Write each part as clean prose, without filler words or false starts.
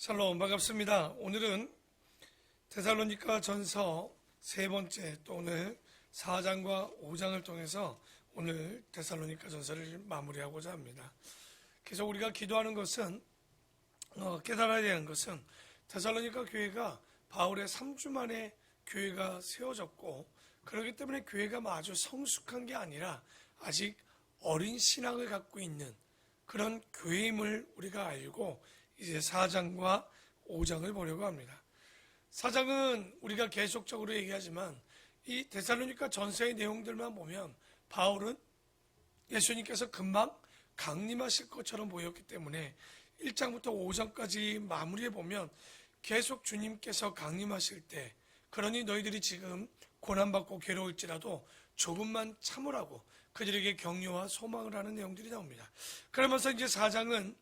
샬롬 반갑습니다. 오늘은 데살로니가 전서 세 번째 또 오늘 4장과 5장을 통해서 오늘 데살로니가 전서를 마무리하고자 합니다. 계속 우리가 기도하는 것은 깨달아야 되는 것은 데살로니가 교회가 바울의 3주 만에 교회가 세워졌고 그렇기 때문에 교회가 아주 성숙한 게 아니라 아직 어린 신앙을 갖고 있는 그런 교회임을 우리가 알고 이제 4장과 5장을 보려고 합니다. 4장은 우리가 계속적으로 얘기하지만 이 데살로니가 전서의 내용들만 보면 바울은 예수님께서 금방 강림하실 것처럼 보였기 때문에 1장부터 5장까지 마무리해 보면 계속 주님께서 강림하실 때 그러니 너희들이 지금 고난받고 괴로울지라도 조금만 참으라고 그들에게 격려와 소망을 하는 내용들이 나옵니다. 그러면서 이제 4장은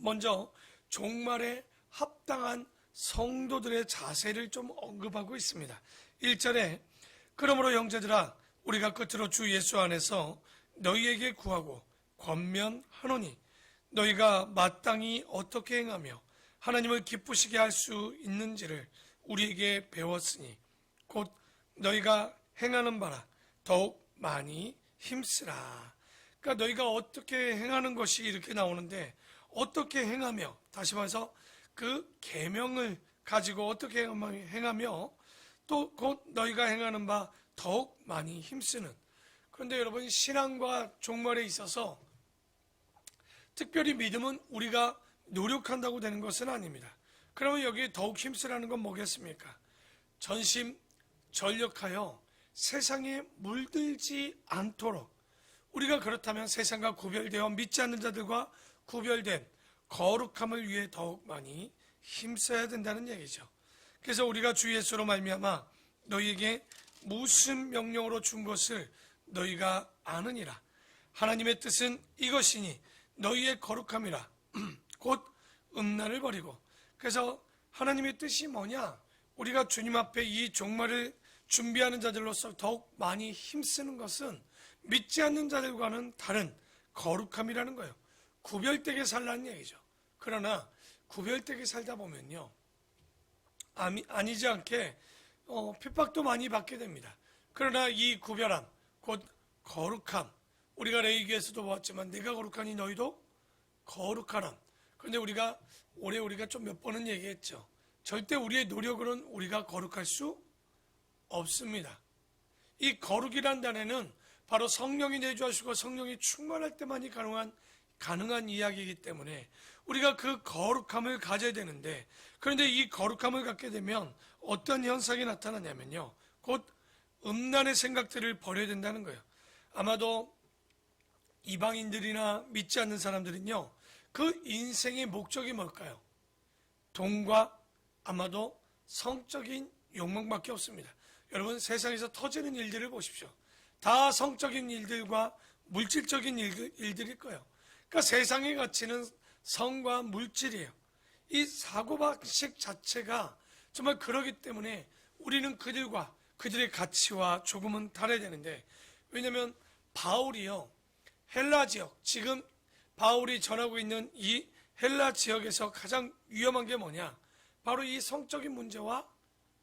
먼저 종말에 합당한 성도들의 자세를 좀 언급하고 있습니다. 1절에 그러므로 형제들아 우리가 끝으로 주 예수 안에서 너희에게 구하고 권면하노니 너희가 마땅히 어떻게 행하며 하나님을 기쁘시게 할 수 있는지를 우리에게 배웠으니 곧 너희가 행하는 바라 더욱 많이 힘쓰라. 그러니까 너희가 어떻게 행하는 것이 이렇게 나오는데 어떻게 행하며, 다시 말해서 그 계명을 가지고 어떻게 행하며 또 곧 너희가 행하는 바 더욱 많이 힘쓰는. 그런데 여러분, 신앙과 종말에 있어서 특별히 믿음은 우리가 노력한다고 되는 것은 아닙니다. 그러면 여기에 더욱 힘쓰라는 건 뭐겠습니까? 전심 전력하여 세상에 물들지 않도록, 우리가 그렇다면 세상과 구별되어 믿지 않는 자들과 구별된 거룩함을 위해 더욱 많이 힘써야 된다는 얘기죠. 그래서 우리가 주 예수로 말미암아 너희에게 무슨 명령으로 준 것을 너희가 아느니라. 하나님의 뜻은 이것이니 너희의 거룩함이라. 곧 음란을 버리고. 그래서 하나님의 뜻이 뭐냐? 우리가 주님 앞에 이 종말을 준비하는 자들로서 더욱 많이 힘쓰는 것은 믿지 않는 자들과는 다른 거룩함이라는 거예요. 구별되게 살라는 얘기죠. 그러나 구별되게 살다 보면요, 아니지 않게 핍박도 많이 받게 됩니다. 그러나 이 구별함, 곧 거룩함, 우리가 레위기에서도 보았지만 내가 거룩하니 너희도 거룩하람. 그런데 우리가 좀 몇 번은 얘기했죠. 절대 우리의 노력으로는 우리가 거룩할 수 없습니다. 이 거룩이란 단어는 바로 성령이 내주하시고 성령이 충만할 때만이 가능한 이야기이기 때문에 우리가 그 거룩함을 가져야 되는데, 그런데 이 거룩함을 갖게 되면 어떤 현상이 나타나냐면요, 곧 음란의 생각들을 버려야 된다는 거예요. 아마도 이방인들이나 믿지 않는 사람들은요, 그 인생의 목적이 뭘까요? 돈과 아마도 성적인 욕망밖에 없습니다. 여러분, 세상에서 터지는 일들을 보십시오. 다 성적인 일들과 물질적인 일들일 거예요. 그러니까 세상의 가치는 성과 물질이에요. 이 사고방식 자체가 정말 그러기 때문에 우리는 그들과 그들의 가치와 조금은 다르야 되는데, 왜냐하면 바울이요, 헬라 지역, 지금 바울이 전하고 있는 이 헬라 지역에서 가장 위험한 게 뭐냐? 바로 이 성적인 문제와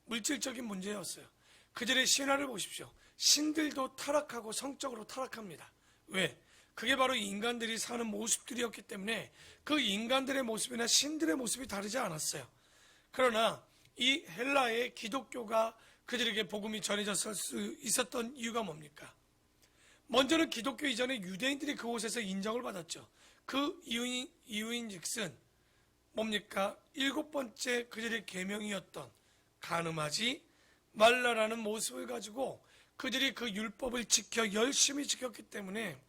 물질적인 문제였어요. 그들의 신화를 보십시오. 신들도 타락하고 성적으로 타락합니다. 왜? 그게 바로 인간들이 사는 모습들이었기 때문에 그 인간들의 모습이나 신들의 모습이 다르지 않았어요. 그러나 이 헬라의 기독교가 그들에게 복음이 전해졌을 수 있었던 이유가 뭡니까? 먼저는 기독교 이전에 유대인들이 그곳에서 인정을 받았죠. 그 이유인즉슨 뭡니까? 7번째 그들의 계명이었던 가늠하지 말라라는 모습을 가지고 그들이 그 율법을 열심히 지켰기 때문에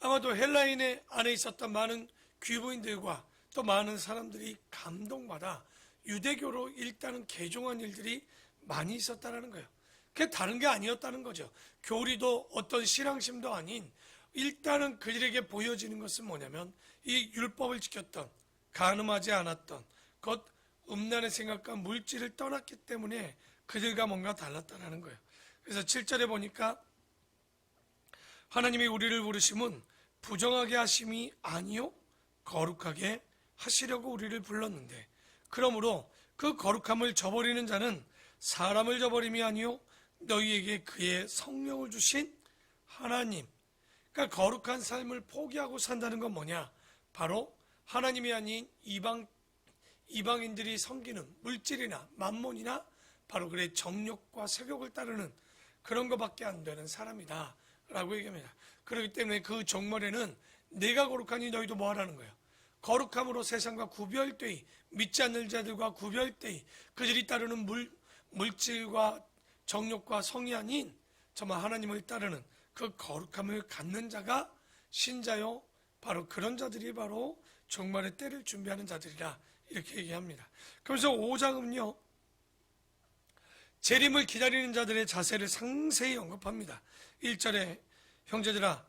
아마도 헬라인의 안에 있었던 많은 귀부인들과 또 많은 사람들이 감동받아 유대교로 일단은 개종한 일들이 많이 있었다는 거예요. 그게 다른 게 아니었다는 거죠. 교리도 어떤 신앙심도 아닌, 일단은 그들에게 보여지는 것은 뭐냐면 이 율법을 지켰던, 간음하지 않았던, 곧 음란의 생각과 물질을 떠났기 때문에 그들과 뭔가 달랐다는 거예요. 그래서 7절에 보니까 하나님이 우리를 부르심은 부정하게 하심이 아니요 거룩하게 하시려고 우리를 불렀는데, 그러므로 그 거룩함을 저버리는 자는 사람을 저버림이 아니요 너희에게 그의 성령을 주신 하나님. 그러니까 거룩한 삶을 포기하고 산다는 건 뭐냐? 바로 하나님이 아닌 이방인들이 섬기는 물질이나 만몬이나 바로 그의 정욕과 색욕을 따르는 그런 것밖에 안 되는 사람이다 라고 얘기합니다. 그렇기 때문에 그 종말에는 내가 거룩하니 너희도 뭐 하라는 거예요? 거룩함으로 세상과 구별되이, 믿지 않는 자들과 구별되이, 그들이 따르는 물질과 정욕과 성이 아닌 정말 하나님을 따르는 그 거룩함을 갖는 자가 신자요, 바로 그런 자들이 바로 종말의 때를 준비하는 자들이라 이렇게 얘기합니다. 그래서 5장은요 재림을 기다리는 자들의 자세를 상세히 언급합니다. 1절에 형제들아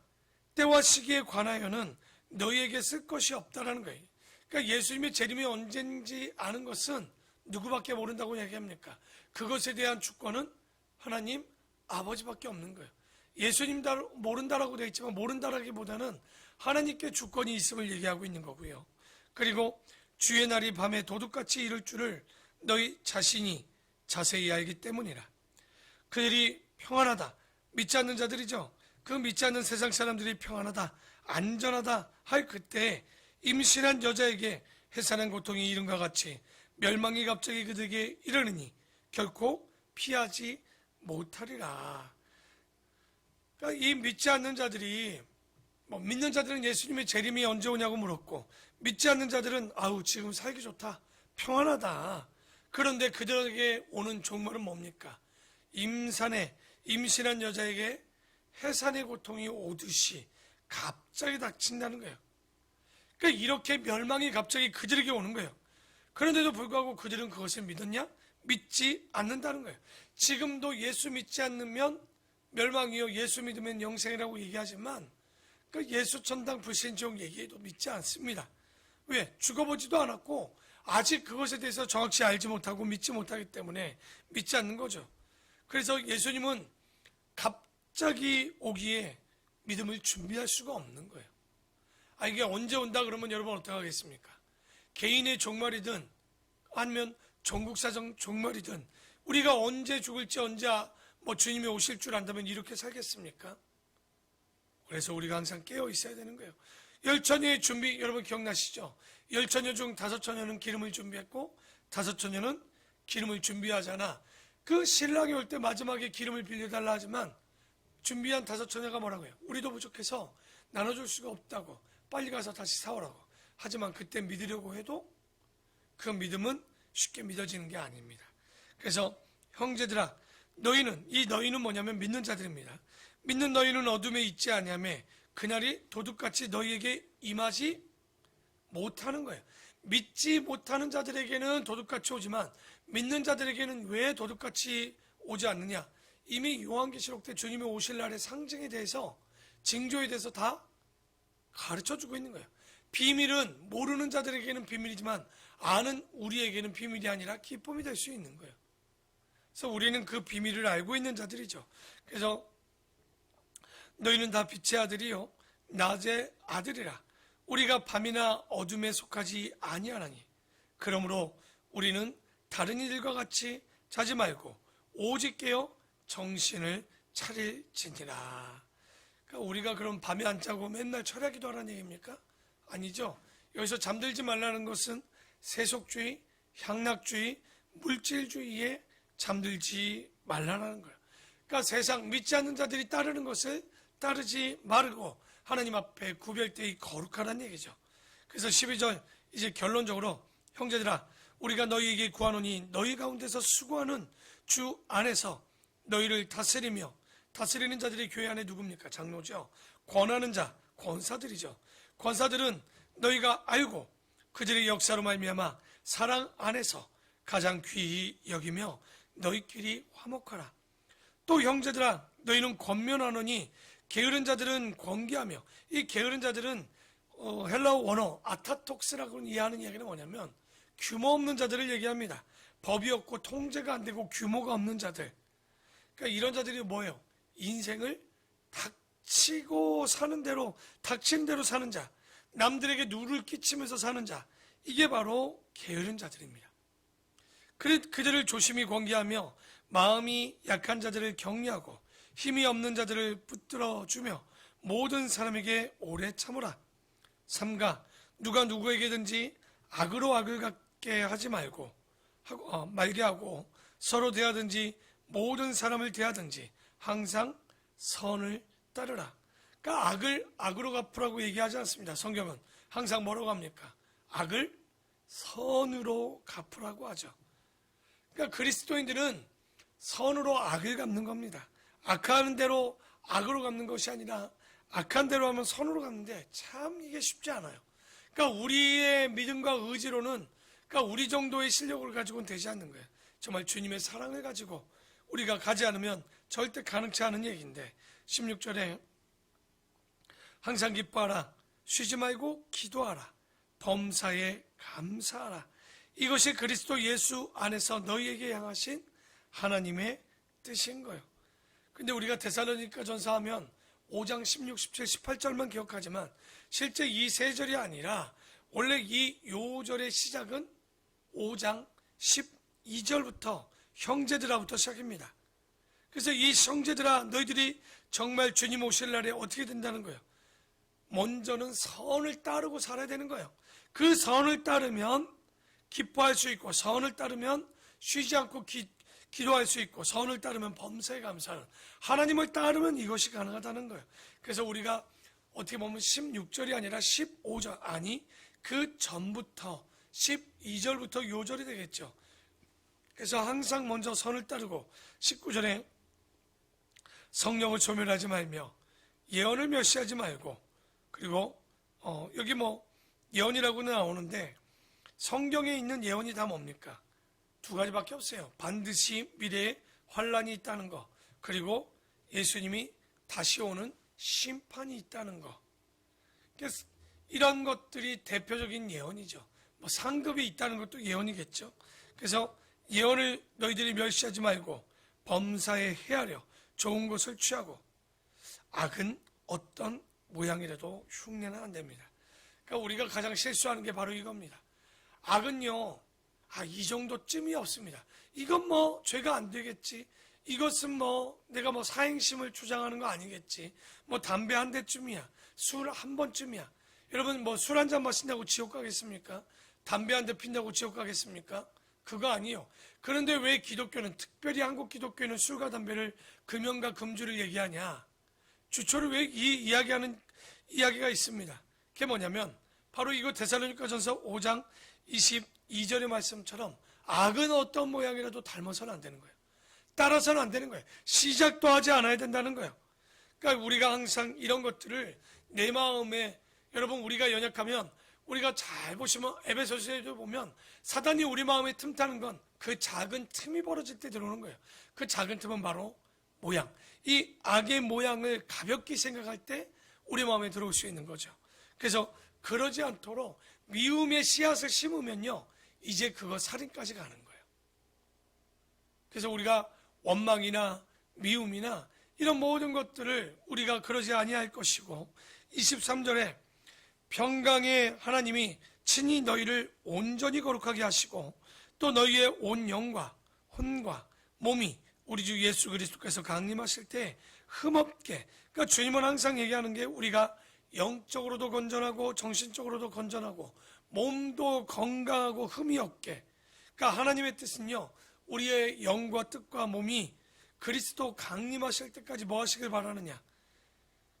때와 시기에 관하여는 너희에게 쓸 것이 없다라는 거예요. 그러니까 예수님의 재림이 언제인지 아는 것은 누구밖에 모른다고 얘기합니까? 그것에 대한 주권은 하나님 아버지밖에 없는 거예요. 예수님 모른다라고 되어 있지만 모른다라기보다는 하나님께 주권이 있음을 얘기하고 있는 거고요. 그리고 주의 날이 밤에 도둑같이 이를 줄을 너희 자신이 자세히 알기 때문이라. 그들이 평안하다, 믿지 않는 자들이죠. 그 믿지 않는 세상 사람들이 평안하다, 안전하다 할 그때 임신한 여자에게 해산한 고통이 이른과 같이 멸망이 갑자기 그들에게 이르느니 결코 피하지 못하리라. 그러니까 이 믿지 않는 자들이 믿는 자들은 예수님의 재림이 언제 오냐고 물었고, 믿지 않는 자들은 아우 지금 살기 좋다, 평안하다. 그런데 그들에게 오는 종말은 뭡니까? 임신한 여자에게 해산의 고통이 오듯이 갑자기 닥친다는 거예요. 그러니까 이렇게 멸망이 갑자기 그들에게 오는 거예요. 그런데도 불구하고 그들은 그것을 믿었냐? 믿지 않는다는 거예요. 지금도 예수 믿지 않으면 멸망이요, 예수 믿으면 영생이라고 얘기하지만 그 예수 천당 불신지옥 얘기해도 믿지 않습니다. 왜? 죽어보지도 않았고 아직 그것에 대해서 정확히 알지 못하고 믿지 못하기 때문에 믿지 않는 거죠. 그래서 예수님은 갑자기 오기에 믿음을 준비할 수가 없는 거예요. 이게 언제 온다 그러면 여러분 어떻게 하겠습니까? 개인의 종말이든 아니면 전국사정 종말이든 우리가 언제 죽을지, 언제 주님이 오실 줄 안다면 이렇게 살겠습니까? 그래서 우리가 항상 깨어 있어야 되는 거예요. 열처녀의 준비, 여러분 기억나시죠? 열처녀 중 5처녀는 기름을 준비했고 5처녀는 기름을 준비하잖아. 그 신랑이 올 때 마지막에 기름을 빌려달라 하지만 준비한 5처녀가 뭐라고 해요? 우리도 부족해서 나눠줄 수가 없다고, 빨리 가서 다시 사오라고. 하지만 그때 믿으려고 해도 그 믿음은 쉽게 믿어지는 게 아닙니다. 그래서 형제들아, 너희는 뭐냐면 믿는 자들입니다. 믿는 너희는 어둠에 있지 아니하며 그날이 도둑같이 너희에게 임하지 못하는 거예요. 믿지 못하는 자들에게는 도둑같이 오지만 믿는 자들에게는 왜 도둑같이 오지 않느냐? 이미 요한계시록 때 주님이 오실 날의 상징에 대해서, 징조에 대해서 다 가르쳐주고 있는 거예요. 비밀은 모르는 자들에게는 비밀이지만 아는 우리에게는 비밀이 아니라 기쁨이 될 수 있는 거예요. 그래서 우리는 그 비밀을 알고 있는 자들이죠. 그래서 너희는 다 빛의 아들이요 낮의 아들이라. 우리가 밤이나 어둠에 속하지 아니하나니 그러므로 우리는 다른 이들과 같이 자지 말고 오직 깨어 정신을 차릴지니라. 그러니까 우리가 그럼 밤에 안 자고 맨날 철야기도 하라는 얘기입니까? 아니죠. 여기서 잠들지 말라는 것은 세속주의, 향락주의, 물질주의에 잠들지 말라는 거예요. 그러니까 세상 믿지 않는 자들이 따르는 것을 따르지 말고 하나님 앞에 구별되이 거룩하라는 얘기죠. 그래서 12절 이제 결론적으로 형제들아 우리가 너희에게 구하노니 너희 가운데서 수고하는 주 안에서 너희를 다스리며, 다스리는 자들이 교회 안에 누굽니까? 장로죠. 권하는 자, 권사들이죠. 권사들은 너희가 알고 그들의 역사로 말미암아 사랑 안에서 가장 귀히 여기며 너희끼리 화목하라. 또 형제들아 너희는 권면하노니 게으른 자들은 권기하며, 이 게으른 자들은 헬라어 원어 아타톡스라고 이해하는 이야기는 뭐냐면 규모 없는 자들을 얘기합니다. 법이 없고 통제가 안 되고 규모가 없는 자들. 그러니까 이런 자들이 뭐예요? 인생을 닥치고 사는 대로, 닥치는 대로 사는 자, 남들에게 누를 끼치면서 사는 자, 이게 바로 게으른 자들입니다. 그들을 조심히 권계하며 마음이 약한 자들을 격려하고 힘이 없는 자들을 붙들어주며 모든 사람에게 오래 참으라. 삼가 누가 누구에게든지 악으로 악을 갚게 하지 말게 하고 서로 대하든지 모든 사람을 대하든지 항상 선을 따르라. 그러니까 악을 악으로 갚으라고 얘기하지 않습니다. 성경은 항상 뭐라고 합니까? 악을 선으로 갚으라고 하죠. 그러니까 그리스도인들은 선으로 악을 갚는 겁니다. 악하는 대로 악으로 갚는 것이 아니라 악한 대로 하면 선으로 갚는데 참 이게 쉽지 않아요. 그러니까 우리의 믿음과 의지로는, 그러니까 우리 정도의 실력을 가지고는 되지 않는 거예요. 정말 주님의 사랑을 가지고 우리가 가지 않으면 절대 가능치 않은 얘기인데 16절에 항상 기뻐하라, 쉬지 말고 기도하라, 범사에 감사하라. 이것이 그리스도 예수 안에서 너희에게 향하신 하나님의 뜻인 거예요. 근데 우리가 데살로니가 전서 하면 5장 16, 17, 18절만 기억하지만 실제 이 세 절이 아니라 원래 이 요절의 시작은 5장 12절부터 형제들아부터 시작입니다. 그래서 이 형제들아, 너희들이 정말 주님 오실 날에 어떻게 된다는 거예요? 먼저는 선을 따르고 살아야 되는 거예요. 그 선을 따르면 기뻐할 수 있고, 선을 따르면 쉬지 않고 기도할 수 있고, 선을 따르면 범사에 감사하는, 하나님을 따르면 이것이 가능하다는 거예요. 그래서 우리가 어떻게 보면 16절이 아니라 15절, 아니 그 전부터 12절부터 요절이 되겠죠. 그래서 항상 먼저 선을 따르고 19절에 성령을 소멸하지 말며 예언을 멸시하지 말고, 그리고 여기 예언이라고는 나오는데 성경에 있는 예언이 다 뭡니까? 두 가지밖에 없어요. 반드시 미래에 환란이 있다는 거, 그리고 예수님이 다시 오는 심판이 있다는 거. 그래서 이런 것들이 대표적인 예언이죠. 상급이 있다는 것도 예언이겠죠. 그래서 예언을 너희들이 멸시하지 말고 범사에 헤아려 좋은 것을 취하고, 악은 어떤 모양이라도 흉내는 안 됩니다. 그러니까 우리가 가장 실수하는 게 바로 이겁니다. 악은요, 이 정도쯤이 없습니다. 이건 죄가 안 되겠지. 이것은 내가 사행심을 주장하는 거 아니겠지. 담배 한 대쯤이야. 술 한 번쯤이야. 여러분 술 한 잔 마신다고 지옥 가겠습니까? 담배 한 대 핀다고 지옥 가겠습니까? 그거 아니에요. 그런데 왜 기독교는, 특별히 한국 기독교는 술과 담배를 금연과 금주를 얘기하냐? 주초를 왜 이야기하는 이야기가 있습니다. 그게 뭐냐면 바로 이거 데살로니가전서 5장 22절의 말씀처럼 악은 어떤 모양이라도 닮아서는 안 되는 거예요. 따라서는 안 되는 거예요. 시작도 하지 않아야 된다는 거예요. 그러니까 우리가 항상 이런 것들을 내 마음에, 여러분 우리가 연약하면, 우리가 잘 보시면 에베소서에도 보면 사단이 우리 마음에 틈타는 건 그 작은 틈이 벌어질 때 들어오는 거예요. 그 작은 틈은 바로 모양, 이 악의 모양을 가볍게 생각할 때 우리 마음에 들어올 수 있는 거죠. 그래서 그러지 않도록 미움의 씨앗을 심으면요, 이제 그거 살인까지 가는 거예요. 그래서 우리가 원망이나 미움이나 이런 모든 것들을 우리가 그러지 아니할 것이고, 23절에 평강의 하나님이 친히 너희를 온전히 거룩하게 하시고 또 너희의 온 영과 혼과 몸이 우리 주 예수 그리스도께서 강림하실 때 흠없게, 그러니까 주님은 항상 얘기하는 게 우리가 영적으로도 건전하고 정신적으로도 건전하고 몸도 건강하고 흠이 없게, 그러니까 하나님의 뜻은요, 우리의 영과 뜻과 몸이 그리스도 강림하실 때까지 뭐 하시길 바라느냐?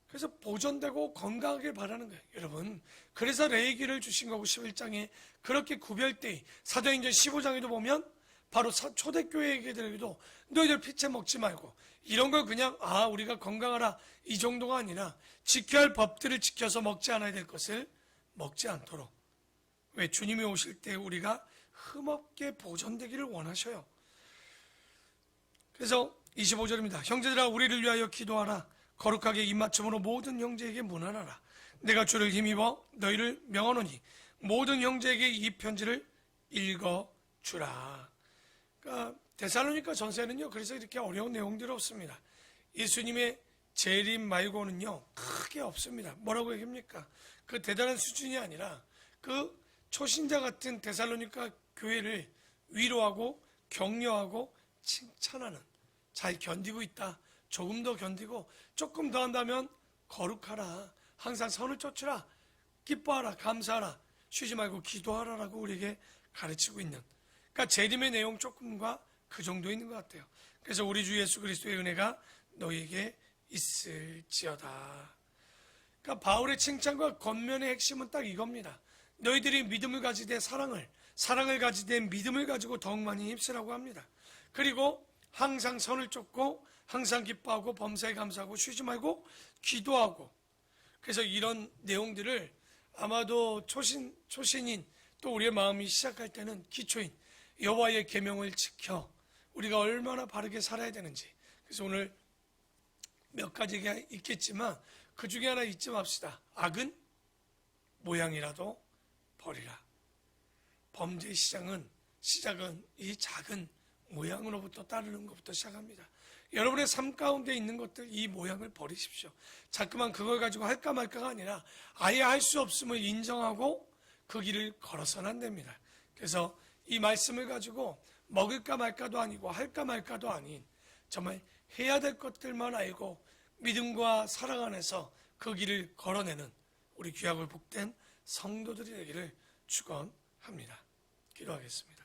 그래서 보존되고 건강하길 바라는 거예요. 여러분, 그래서 레위기를 주신 거고 11장에 그렇게 구별되이, 사도행전 15장에도 보면 바로 초대교회에게도 너희들 피채 먹지 말고, 이런 걸 그냥 우리가 건강하라 이 정도가 아니라 지켜야 할 법들을 지켜서 먹지 않아야 될 것을 먹지 않도록, 왜? 주님이 오실 때 우리가 흠없게 보존되기를 원하셔요. 그래서 25절입니다. 형제들아, 우리를 위하여 기도하라. 거룩하게 입맞춤으로 모든 형제에게 문안하라. 내가 주를 힘입어 너희를 명하노니 모든 형제에게 이 편지를 읽어주라. 그러니까 데살로니가 전서에는요, 그래서 이렇게 어려운 내용들이 없습니다. 예수님의 재림 말고는요 크게 없습니다. 뭐라고 얘기합니까? 그 대단한 수준이 아니라 그 초신자 같은 데살로니가 교회를 위로하고 격려하고 칭찬하는, 잘 견디고 있다, 조금 더 견디고 조금 더 한다면 거룩하라, 항상 선을 쫓으라, 기뻐하라, 감사하라, 쉬지 말고 기도하라라고 우리에게 가르치고 있는, 그러니까 재림의 내용 조금과 그 정도 있는 것 같아요. 그래서 우리 주 예수 그리스도의 은혜가 너희에게 있을지어다. 그러니까 바울의 칭찬과 권면의 핵심은 딱 이겁니다. 너희들이 믿음을 가지되 사랑을 가지되 믿음을 가지고 더욱 많이 힘쓰라고 합니다. 그리고 항상 선을 쫓고 항상 기뻐하고 범사에 감사하고 쉬지 말고 기도하고. 그래서 이런 내용들을 아마도 초신인 또 우리의 마음이 시작할 때는 기초인 여호와의 계명을 지켜 우리가 얼마나 바르게 살아야 되는지. 그래서 오늘 몇 가지가 있겠지만 그 중에 하나 잊지 맙시다. 악은 모양이라도 버리라. 범죄의 시작은 이 작은 모양으로부터 따르는 것부터 시작합니다. 여러분의 삶 가운데 있는 것들, 이 모양을 버리십시오. 자꾸만 그걸 가지고 할까 말까가 아니라 아예 할 수 없음을 인정하고 그 길을 걸어서는 안 됩니다. 그래서 이 말씀을 가지고 먹을까 말까도 아니고 할까 말까도 아닌 정말 해야 될 것들만 알고 믿음과 사랑 안에서 그 길을 걸어내는 우리 귀하고 복된 성도들이 되기를 축원합니다. 기도하겠습니다.